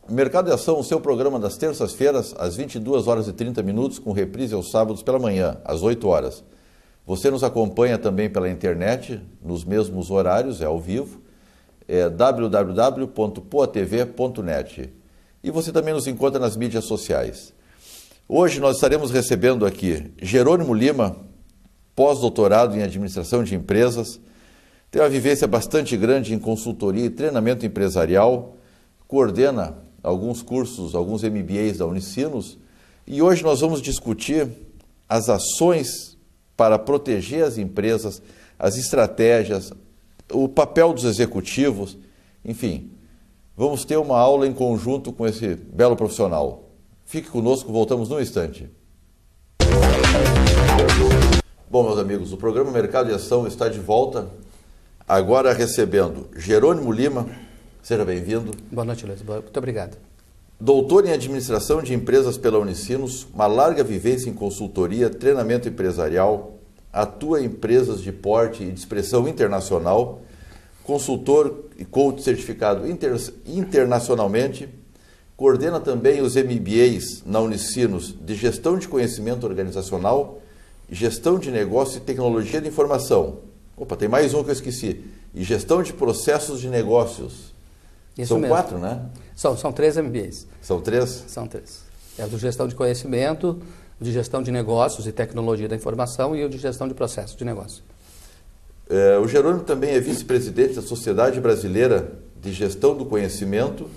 Mercado de Ação, o seu programa das terças-feiras, às 22 horas e 30 minutos, com reprise aos sábados pela manhã, às 8 horas. Você nos acompanha também pela internet, nos mesmos horários, é ao vivo, é www.poatv.net. E você também nos encontra nas mídias sociais. Hoje nós estaremos recebendo aqui Jerônimo Lima, pós-doutorado em Administração de Empresas, tem uma vivência bastante grande em consultoria e treinamento empresarial, coordena alguns cursos, alguns MBAs da Unicinos, e hoje nós vamos discutir as ações para proteger as empresas, as estratégias, o papel dos executivos, enfim, vamos ter uma aula em conjunto com esse belo profissional. Fique conosco, voltamos num instante. Bom, meus amigos, o programa Mercado de Ação está de volta, agora recebendo Jerônimo Lima. Seja bem-vindo. Boa noite, Luiz. Muito obrigado. Doutor em Administração de Empresas pela Unicinos, uma larga vivência em consultoria, treinamento empresarial, atua em empresas de porte e de expressão internacional, consultor e coach certificado internacionalmente, coordena também os MBAs na Unicinos de Gestão de Conhecimento Organizacional, Gestão de Negócio e Tecnologia de Informação. Opa, tem mais um que eu esqueci. E Gestão de Processos de Negócios. Isso São mesmo. 4, né? São 3 MBAs. São 3? São 3. É o de Gestão de Conhecimento, o de Gestão de Negócios e Tecnologia da Informação e o de Gestão de Processos de Negócio. O Jerônimo também é vice-presidente da Sociedade Brasileira de Gestão do Conhecimento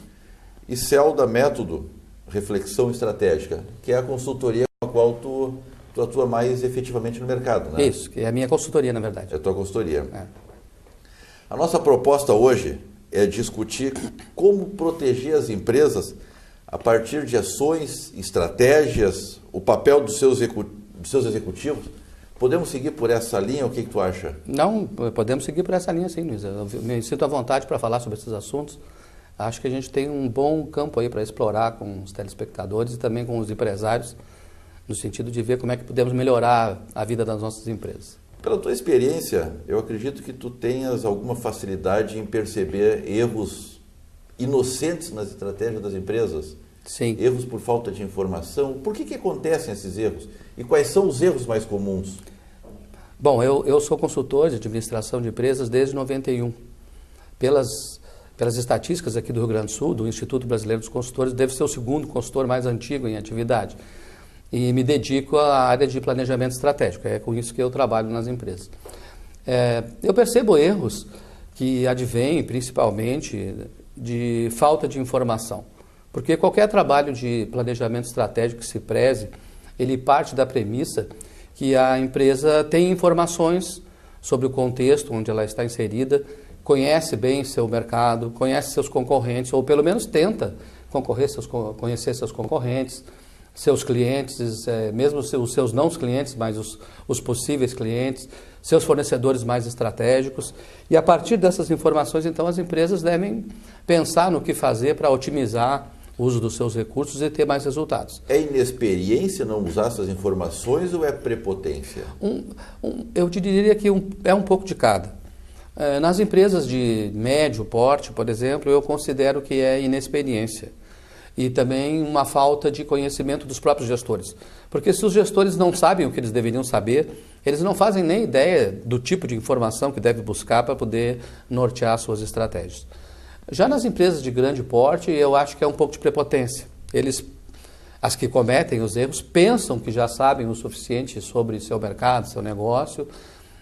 e CEO da Método Reflexão Estratégica, que é a consultoria com a qual tu atua mais efetivamente no mercado, né? Isso, que é a minha consultoria, na verdade. É a tua consultoria. É. A nossa proposta hoje é discutir como proteger as empresas a partir de ações, estratégias, o papel dos seus executivos. Podemos seguir por essa linha? O que tu acha? Não, podemos seguir por essa linha, sim, Luiz. Eu me sinto à vontade para falar sobre esses assuntos. Acho que a gente tem um bom campo aí para explorar com os telespectadores e também com os empresários, no sentido de ver como é que podemos melhorar a vida das nossas empresas. Pela tua experiência, eu acredito que tu tenhas alguma facilidade em perceber erros inocentes nas estratégias das empresas. Sim. Erros por falta de informação. Por que acontecem esses erros? E quais são os erros mais comuns? Bom, eu sou consultor de administração de empresas desde 91. Pelas estatísticas aqui do Rio Grande do Sul, do Instituto Brasileiro dos Consultores, devo ser o segundo consultor mais antigo em atividade. E me dedico à área de planejamento estratégico, é com isso que eu trabalho nas empresas. Eu percebo erros que advêm principalmente de falta de informação, porque qualquer trabalho de planejamento estratégico que se preze, ele parte da premissa que a empresa tem informações sobre o contexto onde ela está inserida, conhece bem seu mercado, conhece seus concorrentes, ou pelo menos tenta conhecer seus concorrentes, seus clientes, mesmo os seus não clientes, mas os possíveis clientes, seus fornecedores mais estratégicos. E a partir dessas informações, então, as empresas devem pensar no que fazer para otimizar o uso dos seus recursos e ter mais resultados. É inexperiência não usar essas informações ou é prepotência? Eu te diria que é um pouco de cada. Nas empresas de médio porte, por exemplo, eu considero que é inexperiência. E também uma falta de conhecimento dos próprios gestores. Porque se os gestores não sabem o que eles deveriam saber, eles não fazem nem ideia do tipo de informação que deve buscar para poder nortear suas estratégias. Já nas empresas de grande porte, eu acho que é um pouco de prepotência. As que cometem os erros, pensam que já sabem o suficiente sobre seu mercado, seu negócio,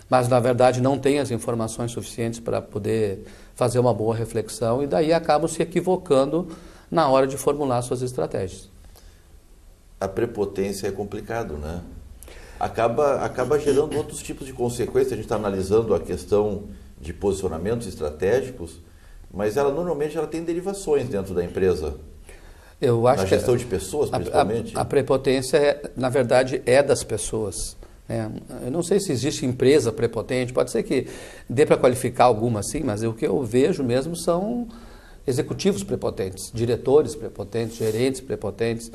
mas na verdade não têm as informações suficientes para poder fazer uma boa reflexão e daí acabam se equivocando na hora de formular suas estratégias. A prepotência é complicado, né? Acaba gerando outros tipos de consequências. A gente está analisando a questão de posicionamentos estratégicos, mas normalmente ela tem derivações dentro da empresa. Eu acho na gestão de pessoas, principalmente. A prepotência, na verdade, é das pessoas. Eu não sei se existe empresa prepotente, pode ser que dê para qualificar alguma assim, mas o que eu vejo mesmo são executivos prepotentes, diretores prepotentes, gerentes prepotentes,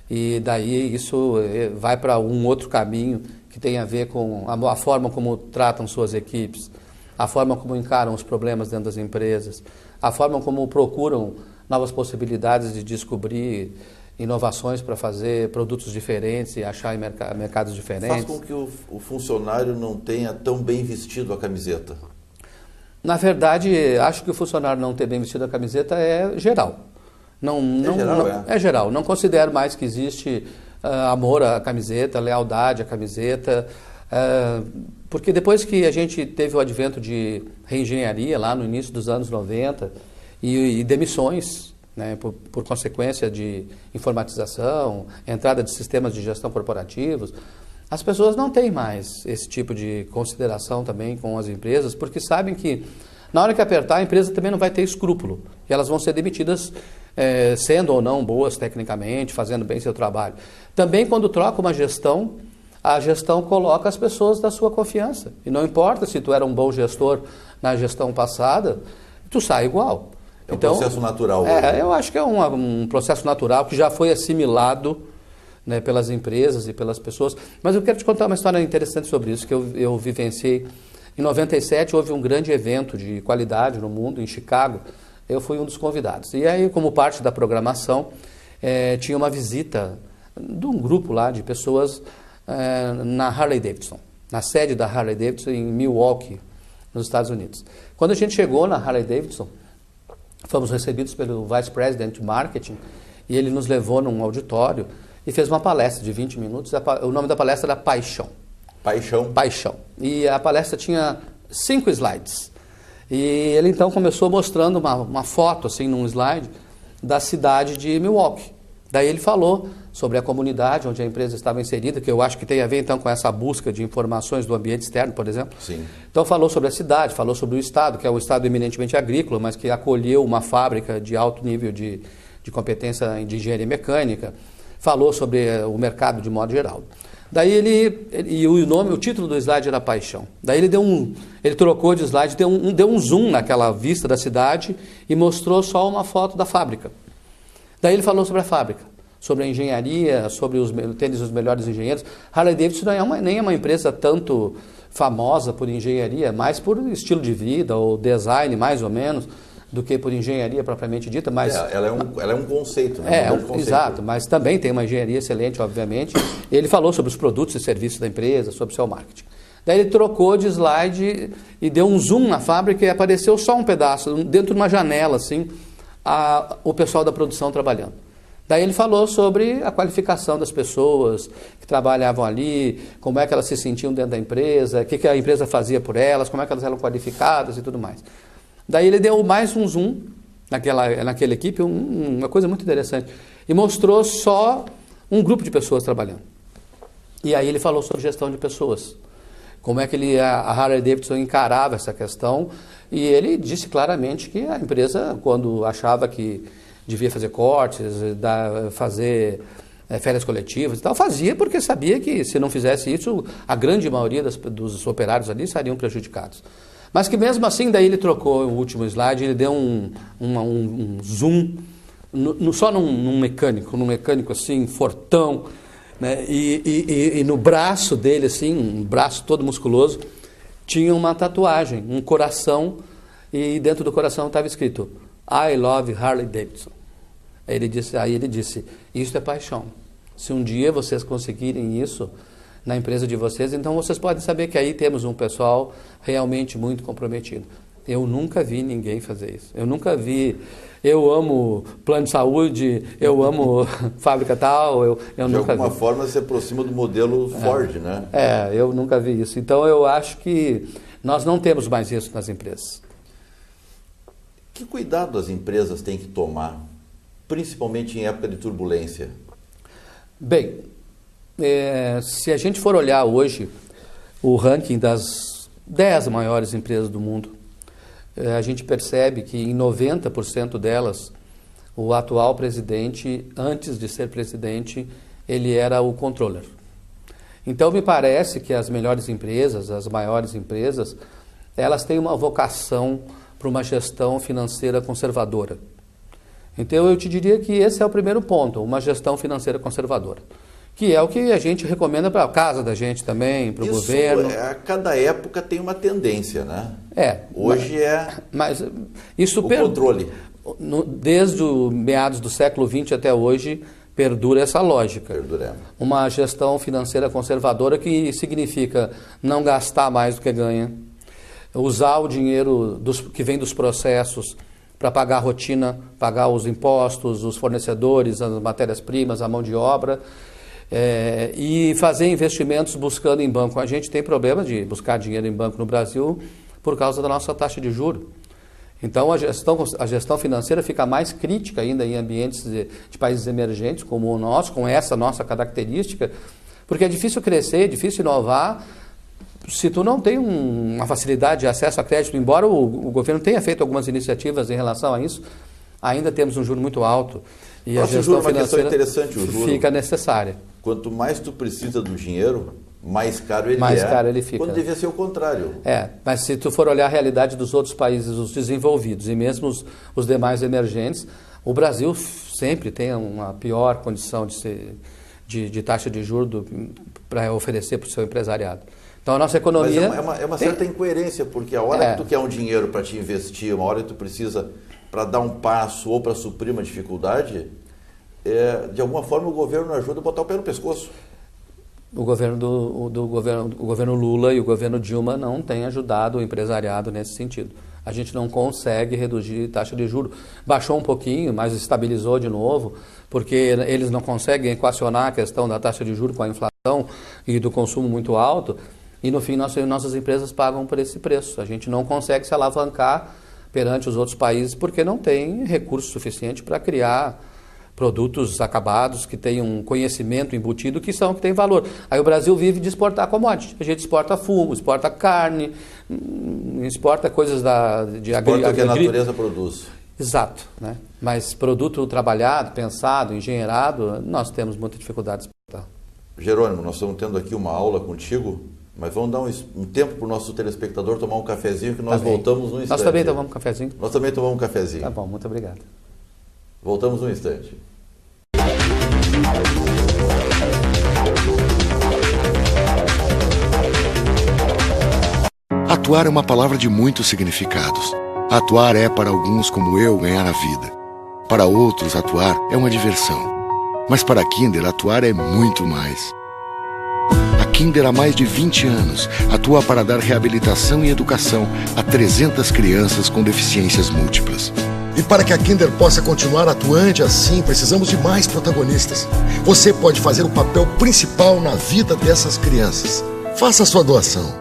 e daí isso vai para um outro caminho que tem a ver com a forma como tratam suas equipes, a forma como encaram os problemas dentro das empresas, a forma como procuram novas possibilidades de descobrir inovações para fazer produtos diferentes e achar em mercados diferentes. Faz com que o funcionário não tenha tão bem vestido a camiseta. Na verdade, acho que o funcionário não ter bem vestido a camiseta é geral. É geral. Não considero mais que existe amor à camiseta, lealdade à camiseta, porque depois que a gente teve o advento de reengenharia lá no início dos anos 90 e demissões, né, por consequência de informatização, entrada de sistemas de gestão corporativos, as pessoas não têm mais esse tipo de consideração também com as empresas, porque sabem que na hora que apertar, a empresa também não vai ter escrúpulo. E elas vão ser demitidas, sendo ou não boas tecnicamente, fazendo bem seu trabalho. Também quando troca uma gestão, a gestão coloca as pessoas da sua confiança. E não importa se tu era um bom gestor na gestão passada, tu sai igual. É um processo natural. Eu acho que é um processo natural que já foi assimilado, né, pelas empresas e pelas pessoas. Mas eu quero te contar uma história interessante sobre isso que eu vivenciei. Em 97 houve um grande evento de qualidade no mundo, em Chicago. Eu fui um dos convidados. E aí, como parte da programação, tinha uma visita de um grupo lá de pessoas na Harley Davidson, na sede da Harley Davidson em Milwaukee, nos Estados Unidos. Quando a gente chegou na Harley Davidson, fomos recebidos pelo Vice President de Marketing e ele nos levou num auditório e fez uma palestra de 20 minutos. O nome da palestra era Paixão. Paixão. E a palestra tinha 5 slides. E ele então começou mostrando uma foto, assim, num slide, da cidade de Milwaukee. Daí ele falou sobre a comunidade onde a empresa estava inserida, que eu acho que tem a ver então com essa busca de informações do ambiente externo, por exemplo. Sim. Então falou sobre a cidade, falou sobre o estado, que é um estado eminentemente agrícola, mas que acolheu uma fábrica de alto nível de competência de engenharia mecânica. Falou sobre o mercado de modo geral. Daí o título do slide era Paixão. Daí ele trocou de slide, deu um zoom naquela vista da cidade e mostrou só uma foto da fábrica. Daí ele falou sobre a fábrica, sobre a engenharia, sobre os melhores engenheiros. Harley Davidson nem é uma empresa tanto famosa por engenharia, mais por estilo de vida ou design, mais ou menos, do que por engenharia propriamente dita, mas... Ela é um conceito, né? Exato, mas também tem uma engenharia excelente, obviamente. Ele falou sobre os produtos e serviços da empresa, sobre o seu marketing. Daí ele trocou de slide e deu um zoom na fábrica e apareceu só um pedaço, dentro de uma janela, assim, o pessoal da produção trabalhando. Daí ele falou sobre a qualificação das pessoas que trabalhavam ali, como é que elas se sentiam dentro da empresa, o que a empresa fazia por elas, como é que elas eram qualificadas e tudo mais. Daí ele deu mais um zoom naquela equipe, uma coisa muito interessante, e mostrou só um grupo de pessoas trabalhando. E aí ele falou sobre gestão de pessoas, como é que a Harley Davidson encarava essa questão, e ele disse claramente que a empresa, quando achava que devia fazer cortes, fazer férias coletivas e tal, fazia porque sabia que se não fizesse isso, a grande maioria dos operários ali seriam prejudicados. Mas que mesmo assim, daí ele trocou o último slide, ele deu um zoom só num mecânico assim, fortão, né? E no braço dele, assim, um braço todo musculoso, tinha uma tatuagem, um coração, e dentro do coração estava escrito I love Harley Davidson. Aí ele disse, isso é paixão. Se um dia vocês conseguirem isso na empresa de vocês, então vocês podem saber que aí temos um pessoal realmente muito comprometido. Eu nunca vi ninguém fazer isso. Eu nunca vi, eu amo plano de saúde, eu amo fábrica tal, eu nunca vi. De alguma forma se aproxima do modelo Ford, né? Eu nunca vi isso. Então eu acho que nós não temos mais isso nas empresas. Que cuidado as empresas têm que tomar, principalmente em época de turbulência? Bem, se a gente for olhar hoje o ranking das 10 maiores empresas do mundo, a gente percebe que em 90% delas, o atual presidente, antes de ser presidente, ele era o controller. Então me parece que as melhores empresas, as maiores empresas, elas têm uma vocação para uma gestão financeira conservadora. Então eu te diria que esse é o primeiro ponto, uma gestão financeira conservadora, que é o que a gente recomenda para a casa da gente também, para o governo. A cada época tem uma tendência, né? Hoje mas isso o controle. Desde o meados do século XX até hoje, perdura essa lógica. Perduremos. Uma gestão financeira conservadora que significa não gastar mais do que ganha, usar o dinheiro que vem dos processos para pagar a rotina, pagar os impostos, os fornecedores, as matérias-primas, a mão de obra, e fazer investimentos buscando em banco. A gente tem problema de buscar dinheiro em banco no Brasil por causa da nossa taxa de juros. Então a gestão financeira fica mais crítica ainda em ambientes de países emergentes como o nosso, com essa nossa característica, porque é difícil crescer, é difícil inovar, se tu não tem uma facilidade de acesso a crédito. Embora o governo tenha feito algumas iniciativas em relação a isso, ainda temos um juro muito alto e a gestão financeira fica necessária. Quanto mais tu precisa do dinheiro, mais caro ele caro ele fica. Quando devia ser o contrário. Mas se tu for olhar a realidade dos outros países, os desenvolvidos e mesmo os demais emergentes, o Brasil sempre tem uma pior condição de taxa de juros para oferecer para o seu empresariado. Então a nossa economia... Mas é uma certa incoerência, porque a hora que tu quer um dinheiro para te investir, uma hora que tu precisa para dar um passo ou para suprir uma dificuldade, de alguma forma o governo ajuda a botar o pé no pescoço. O governo Lula e o governo Dilma não têm ajudado o empresariado nesse sentido. A gente não consegue reduzir taxa de juros. Baixou um pouquinho, mas estabilizou de novo, porque eles não conseguem equacionar a questão da taxa de juros com a inflação e do consumo muito alto, e no fim nossas empresas pagam por esse preço. A gente não consegue se alavancar perante os outros países porque não tem recurso suficiente para criar produtos acabados que tenham um conhecimento embutido que tem valor. Aí o Brasil vive de exportar commodities. A gente exporta fumo, exporta carne, exporta coisas de agricultura que a natureza produz. Exato, né? Mas produto trabalhado, pensado, engenheirado, nós temos muita dificuldade de exportar. Jerônimo, nós estamos tendo aqui uma aula contigo, mas vamos dar um tempo para o nosso telespectador tomar um cafezinho, que nós voltamos num instante. Nós também tomamos um cafezinho? Nós também tomamos um cafezinho. Tá bom, muito obrigado. Voltamos um instante. Atuar é uma palavra de muitos significados. Atuar é, para alguns como eu, ganhar a vida. Para outros, atuar é uma diversão. Mas para a Kinder, atuar é muito mais. A Kinder, há mais de 20 anos, atua para dar reabilitação e educação a 300 crianças com deficiências múltiplas. E para que a Kinder possa continuar atuante assim, precisamos de mais protagonistas. Você pode fazer o papel principal na vida dessas crianças. Faça a sua doação.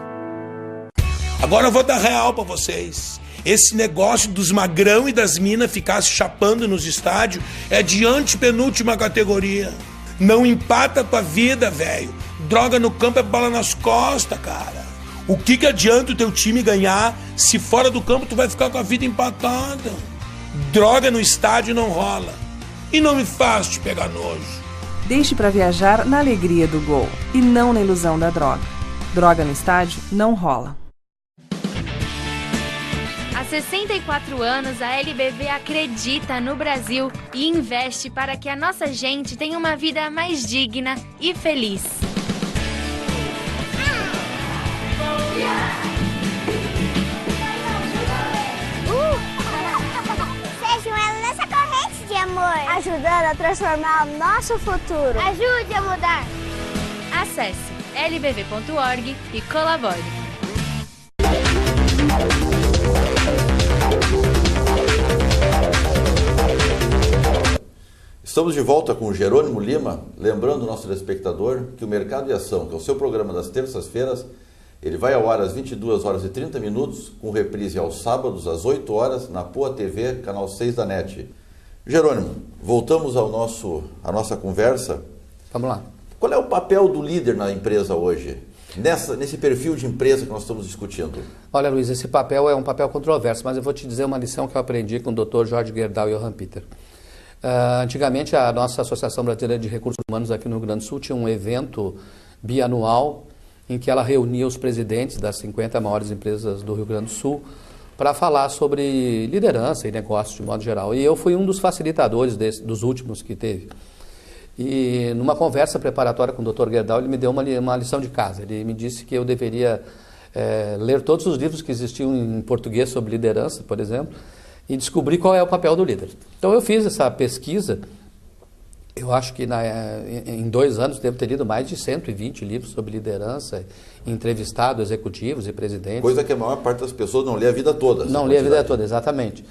Agora eu vou dar real para vocês. Esse negócio dos magrão e das minas ficar se chapando nos estádios é de antepenúltima categoria. Não empata a tua vida, velho. Droga no campo é bola nas costas, cara. O que adianta o teu time ganhar se fora do campo tu vai ficar com a vida empatada? Droga no estádio não rola. E não me faz te pegar nojo. Deixe para viajar na alegria do gol e não na ilusão da droga. Droga no estádio não rola. Há 64 anos, a LBV acredita no Brasil e investe para que a nossa gente tenha uma vida mais digna e feliz. Amor, ajudando a transformar o nosso futuro. Ajude a mudar. Acesse lbv.org e colabore. Estamos de volta com o Jerônimo Lima, lembrando o nosso telespectador que o Mercado e Ação, que é o seu programa das terças-feiras, ele vai ao ar às 22 horas e 30 minutos, com reprise aos sábados às 8 horas, na Poa TV, canal 6 da NET. Jerônimo, voltamos à nossa conversa. Vamos lá. Qual é o papel do líder na empresa hoje? Nesse perfil de empresa que nós estamos discutindo? Olha, Luiz, esse papel é um papel controverso, mas eu vou te dizer uma lição que eu aprendi com o Dr. Jorge Gerdau e Johan Peter. Antigamente, a nossa Associação Brasileira de Recursos Humanos aqui no Rio Grande do Sul tinha um evento bianual em que ela reunia os presidentes das 50 maiores empresas do Rio Grande do Sul para falar sobre liderança e negócios de modo geral. E eu fui um dos facilitadores dos últimos que teve. E numa conversa preparatória com o Dr. Gerdau, ele me deu uma lição de casa. Ele me disse que eu deveria ler todos os livros que existiam em português sobre liderança, por exemplo, e descobrir qual é o papel do líder. Então eu fiz essa pesquisa. Eu acho que em 2 anos devo ter lido mais de 120 livros sobre liderança, entrevistado executivos e presidentes. Coisa que a maior parte das pessoas não lê a vida toda. Não lê a vida toda, exatamente.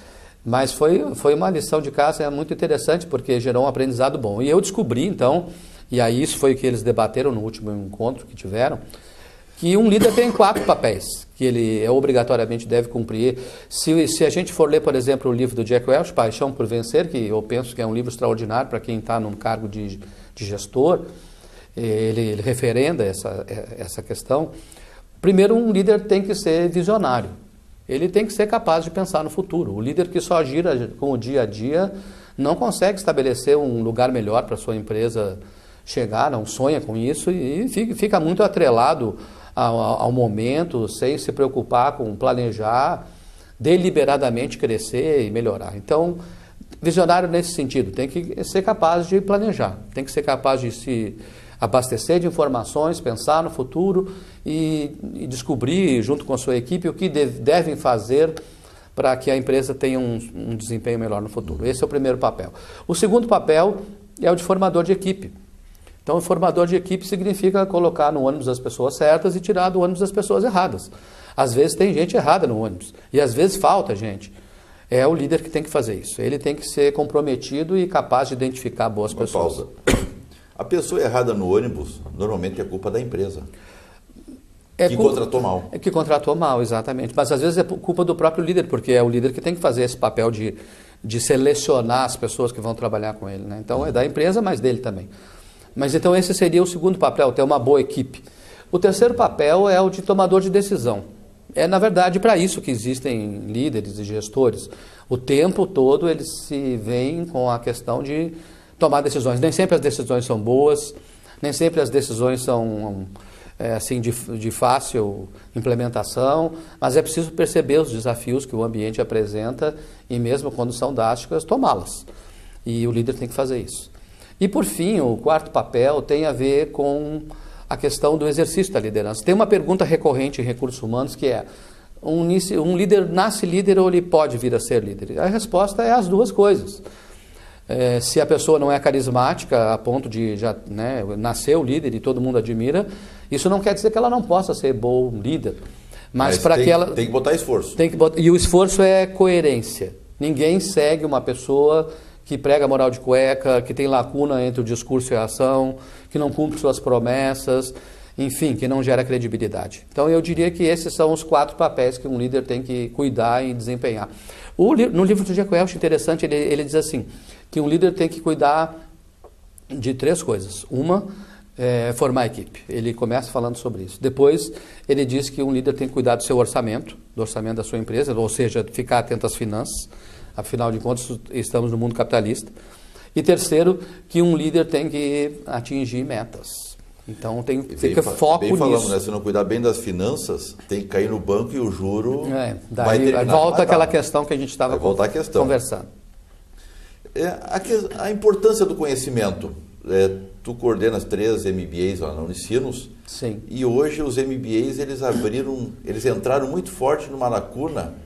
Mas foi uma lição de casa muito interessante, porque gerou um aprendizado bom. E eu descobri, então, e aí isso foi o que eles debateram no último encontro que tiveram, que um líder tem 4 papéis, que ele obrigatoriamente deve cumprir. Se a gente for ler, por exemplo, o livro do Jack Welch, Paixão por Vencer, que eu penso que é um livro extraordinário para quem está num cargo de gestor, ele referenda essa questão. Primeiro, um líder tem que ser visionário. Ele tem que ser capaz de pensar no futuro. O líder que só gira com o dia a dia não consegue estabelecer um lugar melhor para a sua empresa chegar, não sonha com isso e fica muito atrelado ao momento, sem se preocupar com planejar, deliberadamente crescer e melhorar. Então, visionário nesse sentido, tem que ser capaz de planejar, tem que ser capaz de se abastecer de informações, pensar no futuro e descobrir, junto com a sua equipe, o que devem fazer para que a empresa tenha um desempenho melhor no futuro. Esse é o primeiro papel. O segundo papel é o de formador de equipe. Então, o formador de equipe significa colocar no ônibus as pessoas certas e tirar do ônibus as pessoas erradas. Às vezes tem gente errada no ônibus e às vezes falta gente. É o líder que tem que fazer isso. Ele tem que ser comprometido e capaz de identificar boas pessoas. Pausa. A pessoa errada no ônibus normalmente é culpa da empresa. Que contratou mal. Que contratou mal, exatamente. Mas às vezes é culpa do próprio líder, porque é o líder que tem que fazer esse papel de selecionar as pessoas que vão trabalhar com ele, né? Então é da empresa, mas dele também. Mas então esse seria o segundo papel, ter uma boa equipe. O terceiro papel é o de tomador de decisão. É, na verdade, para isso que existem líderes e gestores. O tempo todo eles se veem com a questão de tomar decisões. Nem sempre as decisões são boas, nem sempre as decisões são assim de fácil implementação, mas é preciso perceber os desafios que o ambiente apresenta e mesmo quando são drásticas, tomá-las. E o líder tem que fazer isso. E, por fim, o quarto papel tem a ver com a questão do exercício da liderança. Tem uma pergunta recorrente em recursos humanos que é: um líder nasce líder ou ele pode vir a ser líder? A resposta é as duas coisas. Se a pessoa não é carismática a ponto de já nascer o líder e todo mundo admira, isso não quer dizer que ela não possa ser bom líder. Mas para que ela tem que botar esforço. E o esforço é coerência. Ninguém segue uma pessoa que prega moral de cueca, que tem lacuna entre o discurso e a ação, que não cumpre suas promessas, enfim, que não gera credibilidade. Então eu diria que esses são os 4 papéis que um líder tem que cuidar e desempenhar. No livro do Jack Welch, interessante, ele diz assim, que um líder tem que cuidar de 3 coisas. Uma é formar a equipe. Ele começa falando sobre isso. Depois, ele diz que um líder tem que cuidar do seu orçamento, do orçamento da sua empresa, ou seja, ficar atento às finanças. Afinal de contas, estamos no mundo capitalista. E terceiro, que um líder tem que atingir metas. Então, fica foco nisso. Falando, né? Se não cuidar bem das finanças, tem que cair no banco e o juro vai terminar. Volta aquela questão que a gente estava conversando. A importância do conhecimento. Tu coordenas 3 MBAs lá na Unicinos. Sim. E hoje os MBAs, eles entraram muito forte numa lacuna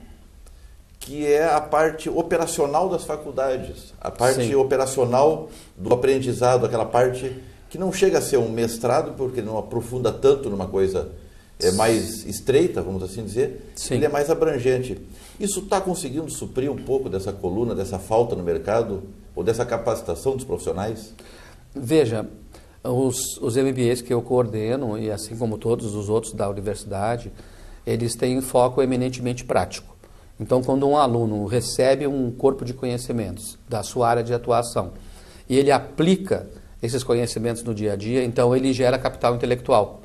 que é a parte operacional das faculdades, a parte operacional do aprendizado, aquela parte que não chega a ser um mestrado, porque não aprofunda tanto numa coisa mais estreita, vamos assim dizer. Sim. Ele é mais abrangente. Isso está conseguindo suprir um pouco dessa coluna, dessa falta no mercado, ou dessa capacitação dos profissionais? Veja, os MBAs que eu coordeno, e assim como todos os outros da universidade, eles têm foco eminentemente prático. Então, quando um aluno recebe um corpo de conhecimentos da sua área de atuação e ele aplica esses conhecimentos no dia a dia, então ele gera capital intelectual.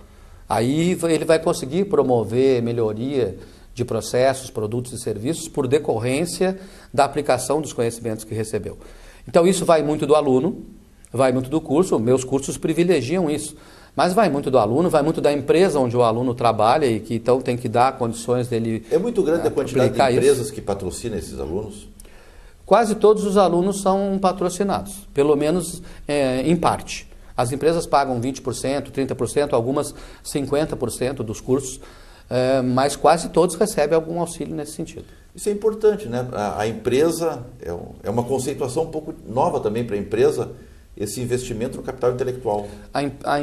Aí ele vai conseguir promover melhoria de processos, produtos e serviços por decorrência da aplicação dos conhecimentos que recebeu. Então, isso vai muito do aluno, vai muito do curso. Meus cursos privilegiam isso. Mas vai muito do aluno, vai muito da empresa onde o aluno trabalha e que então tem que dar condições dele. É muito grande a quantidade de empresas isso. que patrocinam esses alunos? Quase todos os alunos são patrocinados, pelo menos em parte. As empresas pagam 20%, 30%, algumas 50% dos cursos, mas quase todos recebem algum auxílio nesse sentido. Isso é importante, né? A empresa, é uma conceituação um pouco nova também para a empresa, esse investimento no capital intelectual.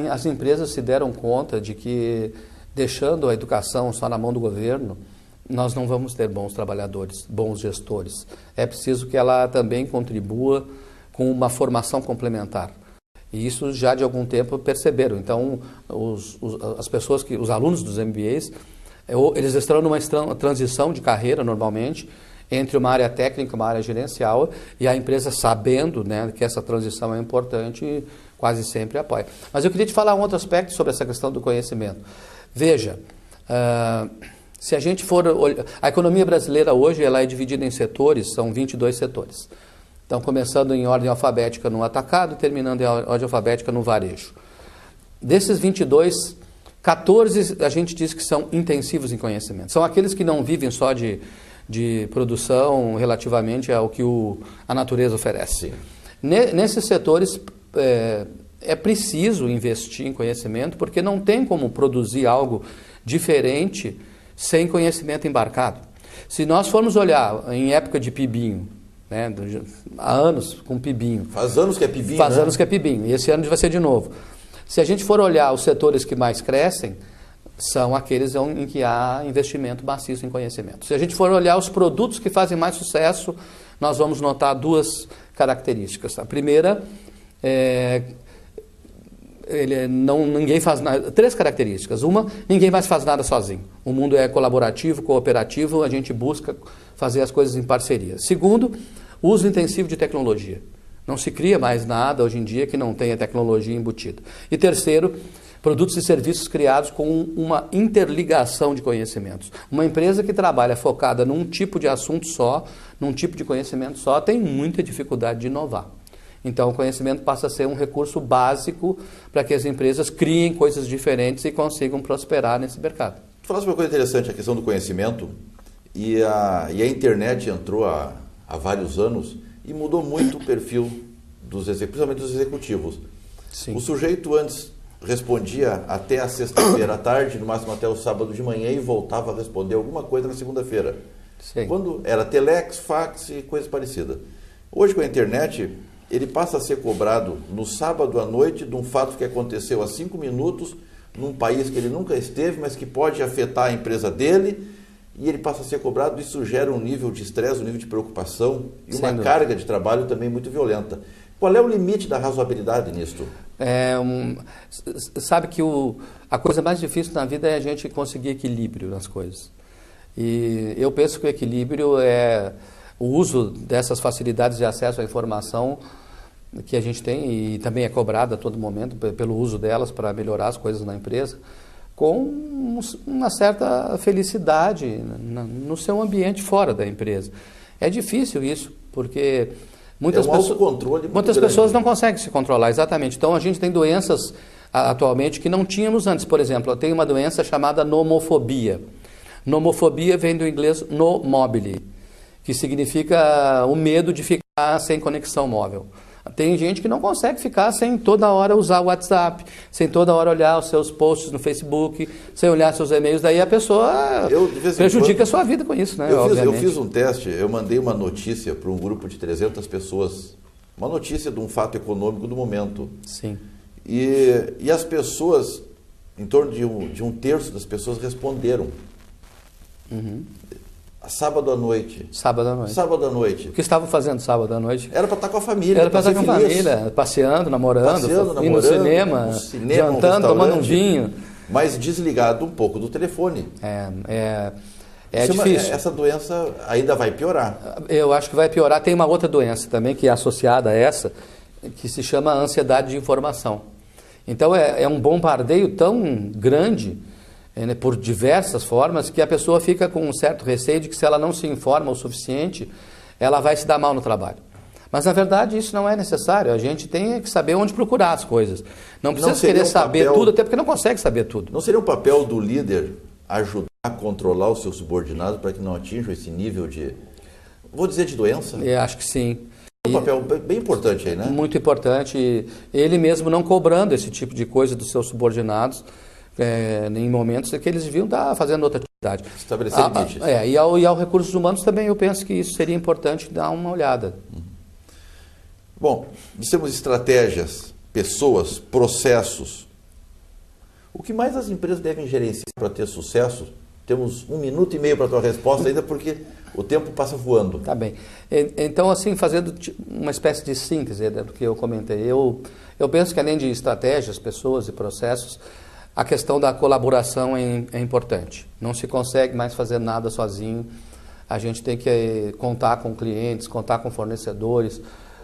As empresas se deram conta de que, deixando a educação só na mão do governo, nós não vamos ter bons trabalhadores, bons gestores. É preciso que ela também contribua com uma formação complementar. E isso já de algum tempo perceberam. Então, os alunos dos MBAs, eles estão numa transição de carreira normalmente, entre uma área técnica e uma área gerencial, e a empresa, sabendo, né, que essa transição é importante, quase sempre apoia. Mas eu queria te falar um outro aspecto sobre essa questão do conhecimento. Veja, se a gente for olhar, a economia brasileira hoje ela é dividida em setores, são 22 setores. Então, começando em ordem alfabética no atacado, terminando em ordem alfabética no varejo. Desses 22, 14 a gente diz que são intensivos em conhecimento. São aqueles que não vivem só de produção relativamente ao que a natureza oferece. Nesses setores é preciso investir em conhecimento, porque não tem como produzir algo diferente sem conhecimento embarcado. Se nós formos olhar em época de PIBinho, né, há anos com PIBinho. Faz anos que é PIBinho, Faz né? anos que é PIBinho, e esse ano vai ser de novo. Se a gente for olhar os setores que mais crescem, são aqueles em que há investimento maciço em conhecimento. Se a gente for olhar os produtos que fazem mais sucesso, nós vamos notar duas características. A primeira ninguém faz nada. 3 características. Uma, ninguém mais faz nada sozinho. O mundo é colaborativo, cooperativo, a gente busca fazer as coisas em parceria. Segundo, uso intensivo de tecnologia. Não se cria mais nada hoje em dia que não tenha tecnologia embutida. E terceiro, produtos e serviços criados com uma interligação de conhecimentos. Uma empresa que trabalha focada num tipo de assunto só, num tipo de conhecimento só, tem muita dificuldade de inovar. Então, o conhecimento passa a ser um recurso básico para que as empresas criem coisas diferentes e consigam prosperar nesse mercado. Tu falaste uma coisa interessante, a questão do conhecimento, e a internet entrou há vários anos e mudou muito o perfil principalmente dos executivos. Sim. O sujeito antes respondia até a sexta-feira à tarde, no máximo até o sábado de manhã, e voltava a responder alguma coisa na segunda-feira. Sim. Quando era telex, fax e coisas parecidas. Hoje, com a internet, ele passa a ser cobrado no sábado à noite de um fato que aconteceu há 5 minutos num país que ele nunca esteve, mas que pode afetar a empresa dele, e ele passa a ser cobrado. Isso gera um nível de estresse, um nível de preocupação e uma carga de trabalho também muito violenta. Qual é o limite da razoabilidade nisto? Sabe que a coisa mais difícil na vida é a gente conseguir equilíbrio nas coisas. E eu penso que o equilíbrio é o uso dessas facilidades de acesso à informação que a gente tem, e também é cobrado a todo momento pelo uso delas para melhorar as coisas na empresa, com uma certa felicidade no seu ambiente fora da empresa. É difícil isso, porque muitas pessoas não conseguem se controlar, exatamente. Então, a gente tem doenças atualmente que não tínhamos antes. Por exemplo, tem uma doença chamada nomofobia. Nomofobia vem do inglês no mobile, que significa o medo de ficar sem conexão móvel. Tem gente que não consegue ficar sem toda hora usar o WhatsApp, sem toda hora olhar os seus posts no Facebook, sem olhar seus e-mails, daí a pessoa prejudica a sua vida com isso, né? Eu fiz um teste, eu mandei uma notícia para um grupo de 300 pessoas, uma notícia de um fato econômico do momento. Sim. E as pessoas, em torno de um terço das pessoas responderam. Uhum. Sábado à noite. Sábado à noite. O que estavam fazendo sábado à noite? Era para estar com a família. Era para estar com a família, passeando, namorando, indo no cinema, jantando, tomando um vinho. Mas desligado um pouco do telefone. É difícil. Essa doença ainda vai piorar. Eu acho que vai piorar. Tem uma outra doença também que é associada a essa, que se chama ansiedade de informação. Então é um bombardeio tão grande, por diversas formas, que a pessoa fica com um certo receio de que, se ela não se informa o suficiente, ela vai se dar mal no trabalho. Mas, na verdade, isso não é necessário. A gente tem que saber onde procurar as coisas. Não precisa querer saber tudo, até porque não consegue saber tudo. Não seria um papel do líder ajudar a controlar os seus subordinados para que não atinjam esse nível de, vou dizer, de doença? Eu acho que sim. É um papel bem importante aí, né? Muito importante. Ele mesmo não cobrando esse tipo de coisa dos seus subordinados, em momentos em que eles deviam estar fazendo outra atividade. Estabelecer limites. E ao recursos humanos também eu penso que isso seria importante dar uma olhada. Bom, temos estratégias, pessoas, processos. O que mais as empresas devem gerenciar para ter sucesso? Temos 1 minuto e meio para a tua resposta ainda, porque o tempo passa voando. Tá bem. Então, assim, fazendo uma espécie de síntese do que eu comentei, eu penso que além de estratégias, pessoas e processos, a questão da colaboração é importante. Não se consegue mais fazer nada sozinho. A gente tem que contar com clientes, contar com fornecedores,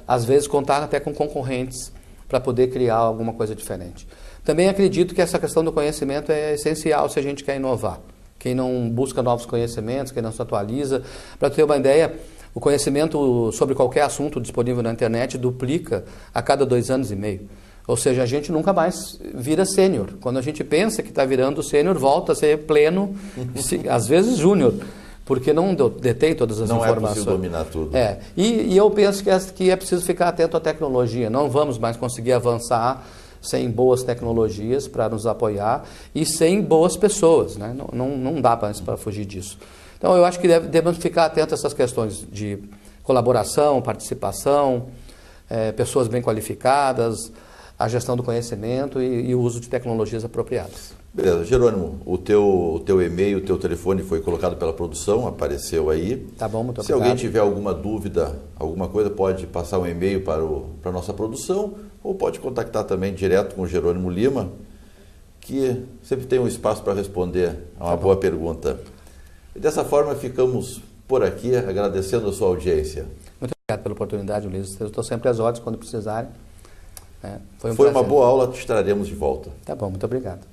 às vezes contar até com concorrentes para poder criar alguma coisa diferente. Também acredito que essa questão do conhecimento é essencial se a gente quer inovar. Quem não busca novos conhecimentos, quem não se atualiza. Para ter uma ideia, o conhecimento sobre qualquer assunto disponível na internet duplica a cada 2 anos e meio. Ou seja, a gente nunca mais vira sênior. Quando a gente pensa que está virando sênior, volta a ser pleno, às vezes júnior, porque não detém todas as informações. Não é possível dominar tudo. E eu penso que é preciso ficar atento à tecnologia. Não vamos mais conseguir avançar sem boas tecnologias para nos apoiar e sem boas pessoas, né? Não dá para fugir disso. Então, eu acho que devemos ficar atentos a essas questões de colaboração, participação, pessoas bem qualificadas, a gestão do conhecimento e o uso de tecnologias apropriadas. Beleza. Jerônimo, o teu e-mail, o teu telefone foi colocado pela produção, apareceu aí. Tá bom, muito obrigado. Se alguém tiver alguma dúvida, alguma coisa, pode passar um e-mail para a nossa produção ou pode contactar também direto com o Jerônimo Lima, que sempre tem um espaço para responder a uma boa pergunta. E dessa forma ficamos por aqui, agradecendo a sua audiência. Muito obrigado pela oportunidade, Ulisses. Eu estou sempre às ordens quando precisarem. Foi uma boa aula, te traremos de volta. Tá bom, muito obrigado.